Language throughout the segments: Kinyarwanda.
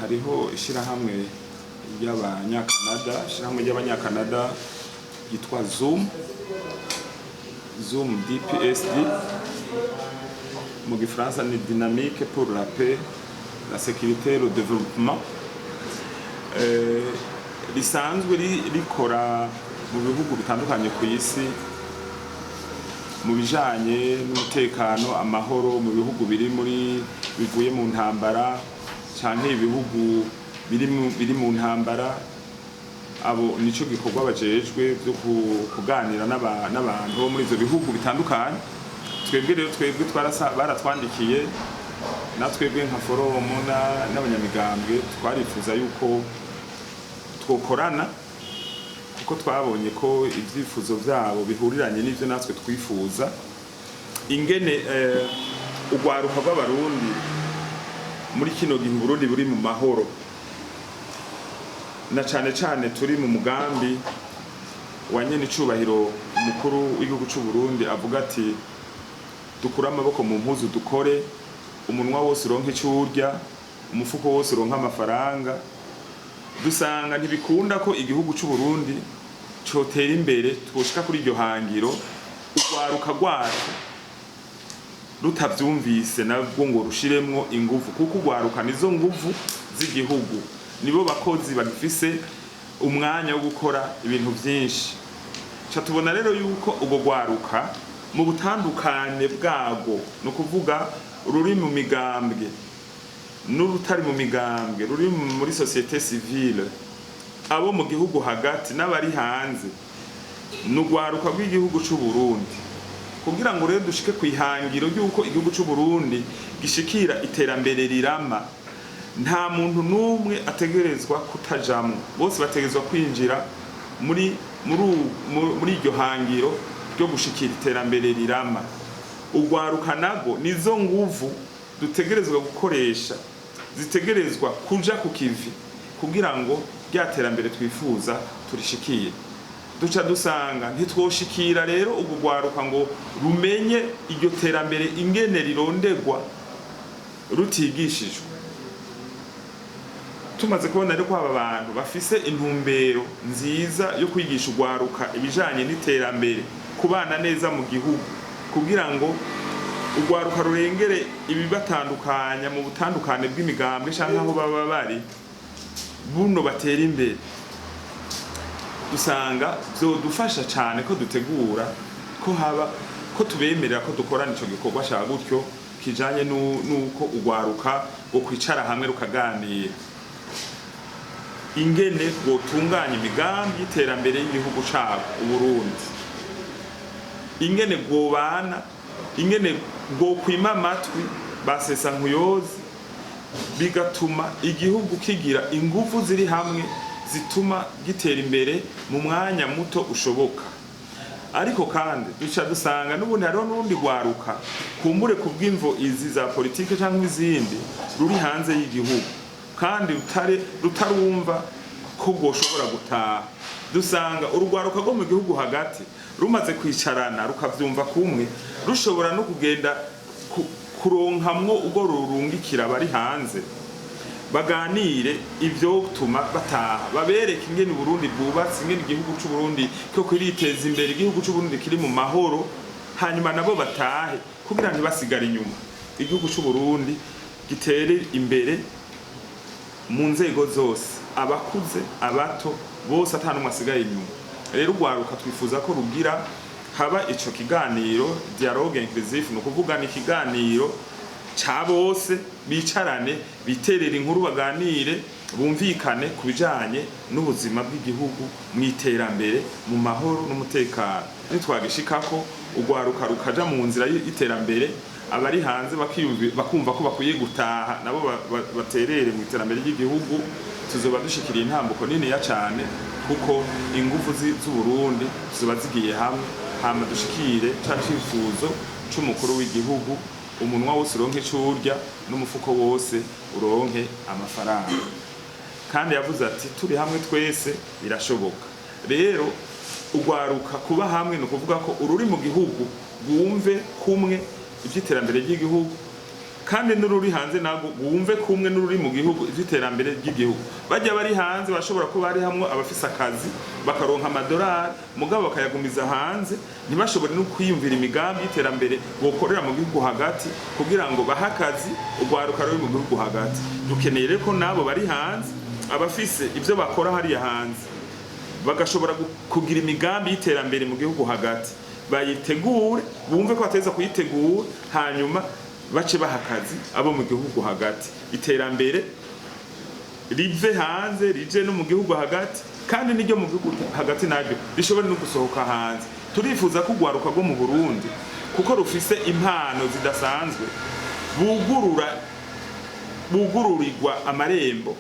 hariho ishirahamwe ry'abanyakanada yitwa Zoom DPSD mu gifaransa ni Dynamique pour la paix, la sécurité et le développement, risanzwe rikora mu bihugu bitandukanye ku isi mu bijanye n'umutekano, amahoro mu bihugu bivuye mu ntambara canke ibihugu biri mu ntambara. Abo nico gikorwa bajejwe byo kuganira n'abantu bo muri ivyo bihugu bitandukanye. Twebwe baratwandikiye natwebwe nka forum n'abanyamigambwe twarifuza yuko twokorana, kuko twabonye ko ivyifuzo vyabo bihuriranye n'ivyo natwe twifuza. Ingene ugwaruka rw'abarundi muri kino gihe Burundi buri mu mahoro, na cane turi mu mugambi wa nyene icubahiro umukuru w'igihugu c'u Burundi avuga ati dukura amaboko mu mpuzu dukore, umunwa wose uronka ico urya, umufuko wose uronka amafaranga. Dusanga ntibikunda ko igihugu c'u Burundi cotera imbere twoshika kuri iryo hangiro ugwaruka rwacu rutavyumvise nabwo ngo rushiremwo inguvu, kuko ugwaruka nizo nguvu z'igihugu, nibo bakozi bagifise umwanya wo gukora ibintu vyinshi. Ca tubona rero yuko ubwo gwaruka mu butandukane bwago, no kuvuga ruri mu migambwe n'urutari mu migambwe, ruri muri société civile, abo mu gihugu hagati n'abari hanze, n'ugwaruka rw'igihugu c'u Burundi, kugira ngo rero dushike kwihangiro yuko igihugu c'u Burundi gishikira iterambere rirama. Nta muntu numwe ategerezwa kutajamwo, bose bategerezwa kwinjira muri iryo hangiro ryo gushikira iterambere rirama. Ugwaruka nago nizo nguvu dutegerezwa gukoresha, zitegerezwa kuja ku kivi kugira ngo rya terambere twifuza turishikire. Duca dusanga ntitwoshikira rero ugwaruka ngo rumenye iryo terambere ingene rirondegwa rutigishijwe. Tumaze kubona rero ko aba bantu bafise intumbero nziza yo kwigisha ugwaruka ibijanye n'iterambere, kubana neza mu gihugu, kugira ngo ugwaruka rurengere ibibatandukanya mu butandukane bw'imigambwe canke aho baba bari, buno batera imbere. Dusanga vyodufasha cane ko dutegura ko tubemerera ko dukorana ico gikorwa ca gutyo kijanye nuko ugwaruka go kwicara hamwe rukaganira ingene gotunganya imigambi y'iterambere y'igihugu cabo Uburundi, ingene gobana, ingene gokwima amatwi basesa nkuyozi, bigatuma igihugu kigira inguvu ziri hamwe zituma gitera imbere mu mwanya muto ushoboka. Ariko kandi duca dusanga n'ubundi hariho n'urundi gwaruka kumbure kubw'imvo izi za politike canke izindi ruri hanze y'igihugu, kandi rutarumva ko goshobora gutaha. Dusanga urugwaruka rwo mu gihugu hagati rumaze kwicarana rukavyumva kumwe, rushobora no kugenda kuronkamwo ubwo rurungikira bari hanze, baganire ivyo tuma bataha, babereke ingene Burundi bwubatse, ingene igihugu c'u Burundi ko kiriteza imbere, igihugu c'u Burundi kiri mu mahoro, hanyuma nabo batahe kugira ntibasigare inyuma. Igihugu c'u Burundi gitere imbere mu nzego zose, abakuze, abato, bose atanumwe asigaye inyuma. Rero ugwaruka twifuza ko rugira haba ico kiganiro dialogue inclusive, no kuvuga ni ikiganiro ca bose bicarane, biterera inkuru, baganire, bumvikane ku bijanye n'ubuzima bw'igihugu mu iterambere, mu mahoro n'umutekano. Nitwagishikako ugwaruka rukaja mu nzira y'iterambere, abari hanze bakumva ko bakwiye gutaha nabo baterere mu iterambere ry'igihugu, tuzoba dushikiriye intambuko nini ya cane, kuko ingufu z'u Burundi tuzoba zigiye hamwe, hama dushikire ca cifuzo c'umukuru w'igihugu, umunwa wose uronke ico urya n'umufuko wose uronke amafaranga. Kandi yavuze ati turi hamwe twese birashoboka. Rero ugwaruka kuba hamwe no kuvuga ko ururi mu gihugu bwumve kumwe ivy'iterambere ry'igihugu, kandi n'ururi hanze nago wumve kumwe n'ururi mu gihugu iterambere ry'igihugu. Bajya bari hanze bashobora kuba ari hamwe abafise akazi bakaronka amadolari mugabo bakayagumiza hanze, ntibashobore no kwiyumvira imigambi y'iterambere bokorera mu gihugu hagati kugira ngo bahe akazi urwaruka ruri mu gihugu hagati. Dukeneye rero ko nabo bari hanze abafise ivyo bakora hariya hanze bagashobora kugira imigambi y'iterambere mu gihugu hagati, bayitegure bumve ko bateza kuyitegura, hanyuma bace bahakazi abo mu gihugu hagati, iterambere rive hanze rije no mu gihugu hagati, kandi n'iryo mu gihugu hagati naryo rishobora no gusohoka hanze. Turifuza ko urwaruka rwo mu Burundi kuko rufise impano zidasanzwe bugururirwa amarembo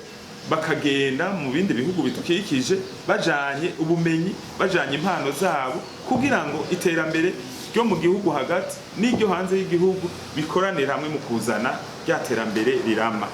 bakagenda mu bindi bihugu bitukikije bajanye ubumenyi, bajanye impano zabo kugira ngo iterambere ryo mu gihugu hagati n'iryo hanze y'igihugu bikoranira hamwe mu kuzana rya terambere rirama.